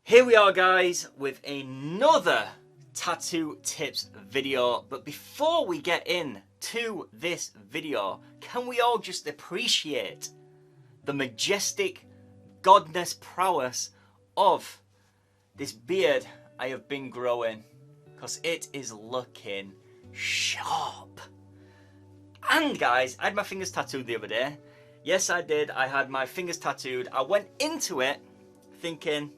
Here we are, guys, with another tattoo tips video. But before we get into this video, can we all just appreciate the majestic godness prowess of this beard I have been growing, because it is looking sharp. And guys, I had my fingers tattooed the other day. Yes, I did. I had my fingers tattooed. I went into it thinking,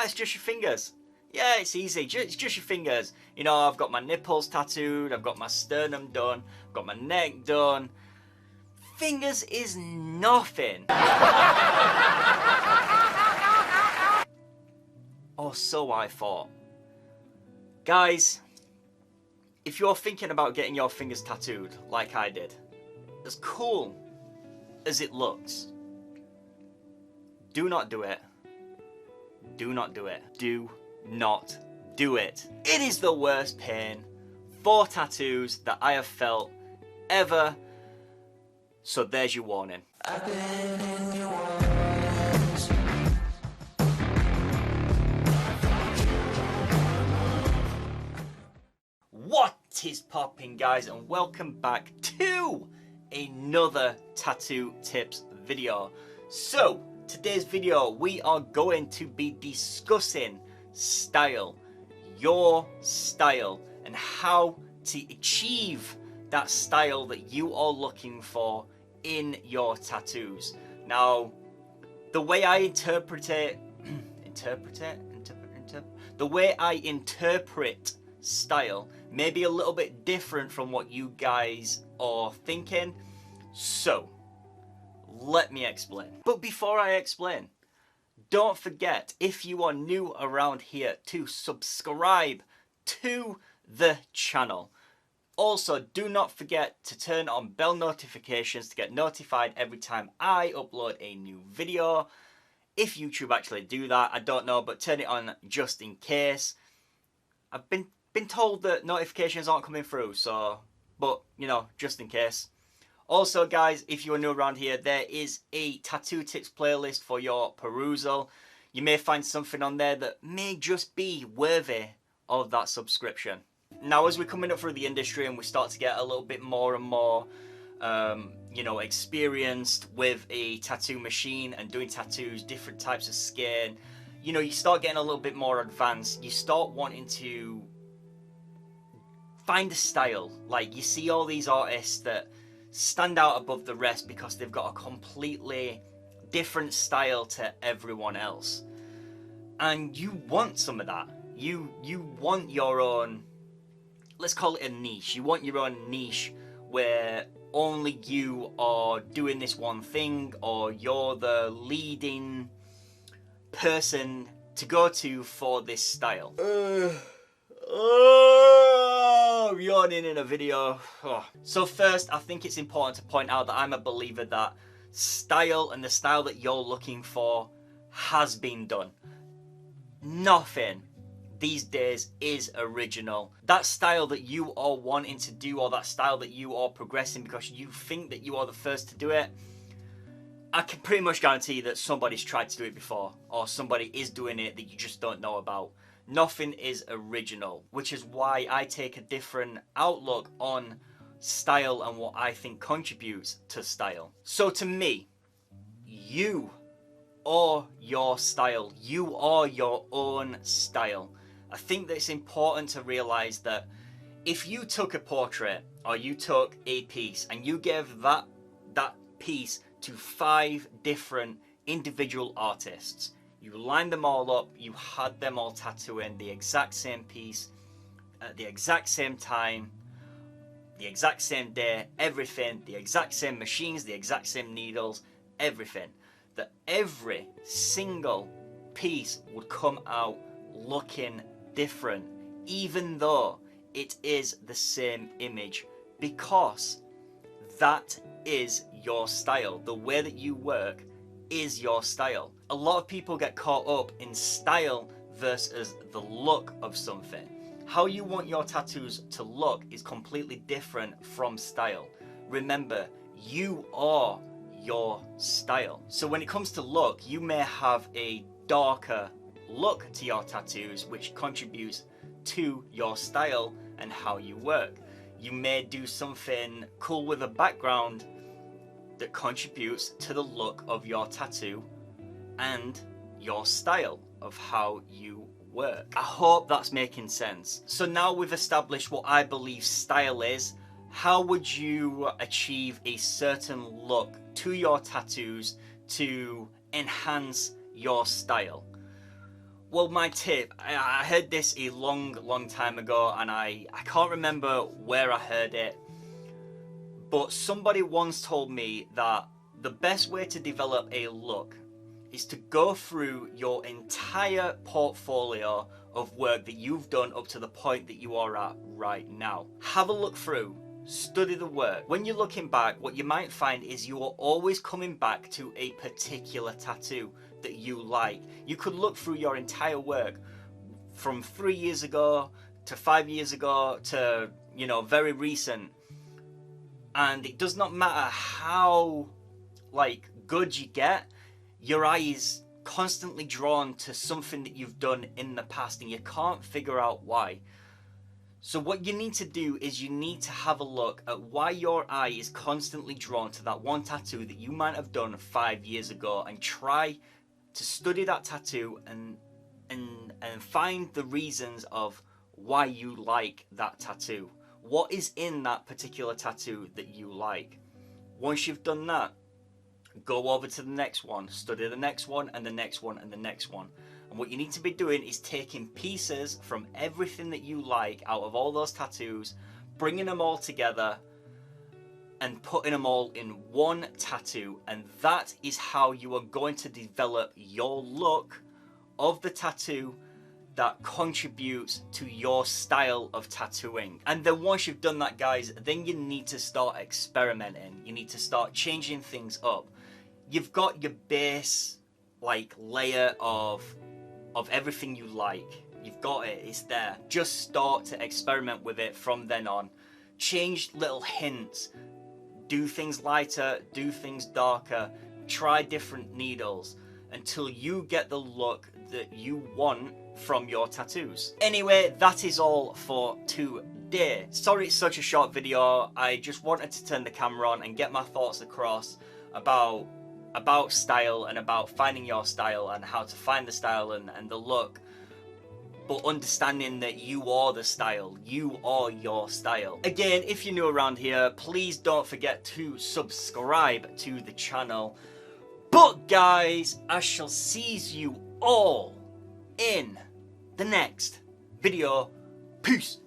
it's just your fingers. Yeah, it's easy. It's just your fingers. You know, I've got my nipples tattooed. I've got my sternum done. I've got my neck done. Fingers is nothing. Or so I thought. Guys, if you're thinking about getting your fingers tattooed like I did, as cool as it looks, do not do it. Do not do it. Do not do it. It is the worst pain for tattoos that I have felt ever. So there's your warning. I've been in your words. What is popping, guys, and welcome back to another tattoo tips video. So today's video, we are going to be discussing style, your style, and how to achieve that style that you are looking for in your tattoos. Now, the way I interpret style may be a little bit different from what you guys are thinking. So let me explain. But before I explain, don't forget, if you are new around here, to subscribe to the channel. Also, do not forget to turn on bell notifications to get notified every time I upload a new video. If YouTube actually do that, I don't know, but turn it on just in case. I've been told that notifications aren't coming through, so, but, you know, just in case. Also, guys, if you're new around here, there is a tattoo tips playlist for your perusal. You may find something on there that may just be worthy of that subscription. Now, as we're coming up through the industry and we start to get a little bit more and more, you know, experienced with a tattoo machine and doing tattoos, different types of skin, you know, you start getting a little bit more advanced. You start wanting to find a style. Like, you see all these artists that stand out above the rest because they've got a completely different style to everyone else, and you want some of that. You want your own, let's call it a niche. You want your own niche where only you are doing this one thing, or you're the leading person to go to for this style. I'm yawning in a video. So first, I think it's important to point out that I'm a believer that style and the style that you're looking for has been done. Nothing these days is original. That style that you are wanting to do, or that style that you are progressing because you think that you are the first to do it, I can pretty much guarantee that somebody's tried to do it before, or somebody is doing it that you just don't know about. Nothing is original, which is why I take a different outlook on style and what I think contributes to style. So to me, you are your style. You are your own style. I think that it's important to realize that if you took a portrait or you took a piece and you gave that piece to 5 different individual artists, you lined them all up, you had them all tattooing the exact same piece at the exact same time, the exact same day, everything, the exact same machines, the exact same needles, everything, that every single piece would come out looking different, even though it is the same image, because that is your style. The way that you work is your style. A lot of people get caught up in style versus the look of something. How you want your tattoos to look is completely different from style. Remember, you are your style. So when it comes to look, you may have a darker look to your tattoos, which contributes to your style and how you work. You may do something cool with a background that contributes to the look of your tattoo and your style of how you work. I hope that's making sense. So now we've established what I believe style is. How would you achieve a certain look to your tattoos to enhance your style? Well, my tip, I heard this a long time ago, and I can't remember where I heard it, but somebody once told me that the best way to develop a look is to go through your entire portfolio of work that you've done up to the point that you are at right now. Have a look through, study the work. When you're looking back, what you might find is you are always coming back to a particular tattoo that you like. You could look through your entire work from 3 years ago to 5 years ago to, you know, very recent, and it does not matter how like good you get, your eye is constantly drawn to something that you've done in the past and you can't figure out why. So what you need to do is you need to have a look at why your eye is constantly drawn to that one tattoo that you might have done 5 years ago, and try to study that tattoo and find the reasons of why you like that tattoo. What is in that particular tattoo that you like? Once you've done that, go over to the next one, study the next one and the next one and the next one. And what you need to be doing is taking pieces from everything that you like out of all those tattoos, bringing them all together and putting them all in one tattoo. And that is how you are going to develop your look of the tattoo that contributes to your style of tattooing. And then once you've done that, guys, then you need to start experimenting. You need to start changing things up. You've got your base like layer of everything you like. You've got it, it's there. Just start to experiment with it from then on. Change little hints. Do things lighter, do things darker. Try different needles until you get the look that you want from your tattoos. Anyway, that is all for today. Sorry it's such a short video. I just wanted to turn the camera on and get my thoughts across about style and about finding your style and how to find the style and the look, but understanding that you are the style, you are your style. Again, if you're new around here, please don't forget to subscribe to the channel. But guys, I shall see you all in the next video. Peace.